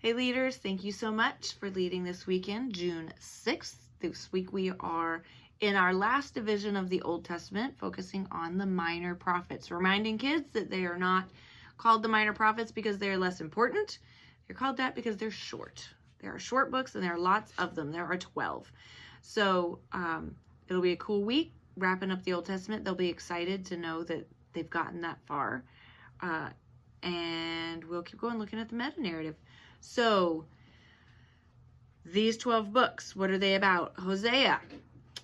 Hey leaders, thank you so much for leading this weekend, June 6th. This week we are in our last division of the Old Testament, focusing on the minor prophets, reminding kids that they are not called the minor prophets because they are less important. They're called that because they're short. There are short books and there are lots of them. There are 12. So it'll be a cool week wrapping up the Old Testament. They'll be excited to know that they've gotten that far. And we'll keep going looking at the meta-narrative. So these 12 books, what are they about? Hosea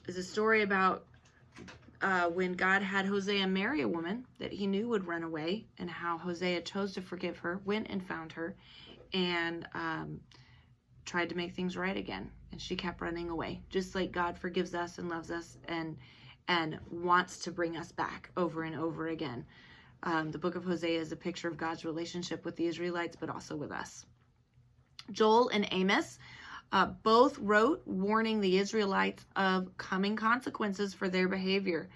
is a story about when God had Hosea marry a woman that he knew would run away, and how Hosea chose to forgive her, went and found her, and tried to make things right again. And she kept running away, just like God forgives us and loves us and wants to bring us back over and over again. The book of Hosea is a picture of God's relationship with the Israelites, but also with us. Joel and Amos both wrote warning the Israelites of coming consequences for their behavior.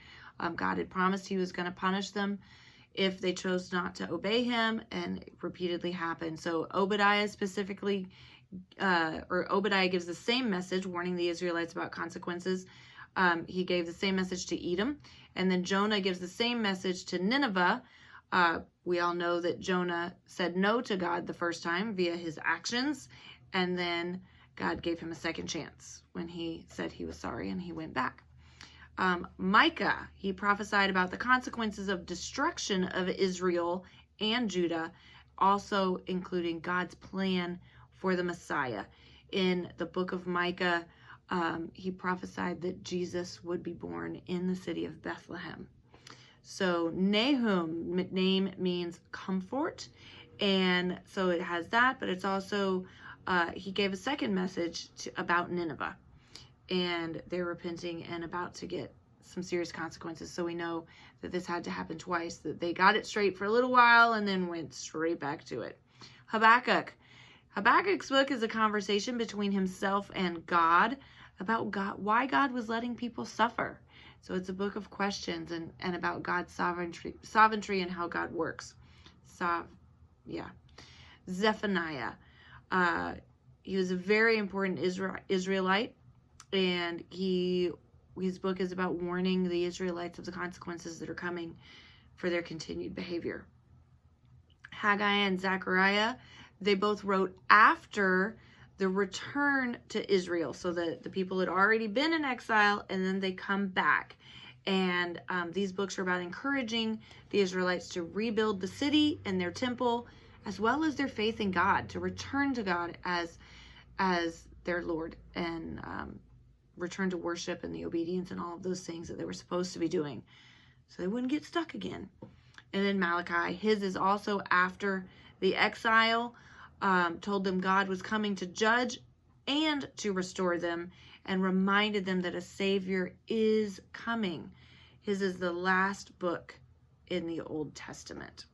God had promised he was going to punish them if they chose not to obey him, and it repeatedly happened. So Obadiah specifically, Obadiah gives the same message, warning the Israelites about consequences. He gave the same message to Edom, and then Jonah gives the same message to Nineveh. We all know that Jonah said no to God the first time via his actions, and then God gave him a second chance when he said he was sorry and he went back. Micah, he prophesied about the consequences of destruction of Israel and Judah, also including God's plan for the Messiah. In the book of Micah, he prophesied that Jesus would be born in the city of Bethlehem. So Nahum, name means comfort, and so it has that, but it's also, he gave a second message about Nineveh, and they're repenting and about to get some serious consequences. So we know that this had to happen twice, that they got it straight for a little while and then went straight back to it. Habakkuk. Habakkuk's book is a conversation between himself and God about why God was letting people suffer. So it's a book of questions and about God's sovereignty and how God works. Zephaniah. He was a very important Israelite, and his book is about warning the Israelites of the consequences that are coming for their continued behavior. Haggai and Zechariah, they both wrote after the return to Israel, so that the people had already been in exile and then they come back. And these books are about encouraging the Israelites to rebuild the city and their temple, as well as their faith in God, to return to God as their Lord, and return to worship and the obedience and all of those things that they were supposed to be doing, so they wouldn't get stuck again. And then Malachi, his is also after the exile, told them God was coming to judge and to restore them, and reminded them that a Savior is coming. His is the last book in the Old Testament.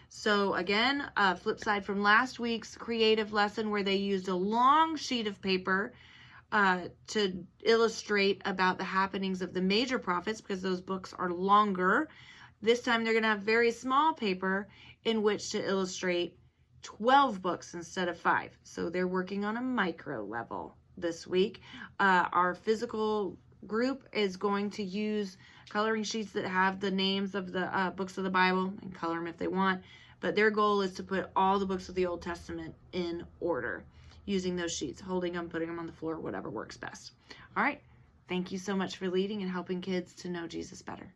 So again, flip side from last week's creative lesson, where they used a long sheet of paper to illustrate about the happenings of the major prophets, because those books are longer. This time they're going to have very small paper in which to illustrate 12 books instead of 5. So they're working on a micro level this week. Our physical group is going to use coloring sheets that have the names of the books of the Bible, and color them if they want. But their goal is to put all the books of the Old Testament in order using those sheets, holding them, putting them on the floor, whatever works best. All right. Thank you so much for leading and helping kids to know Jesus better.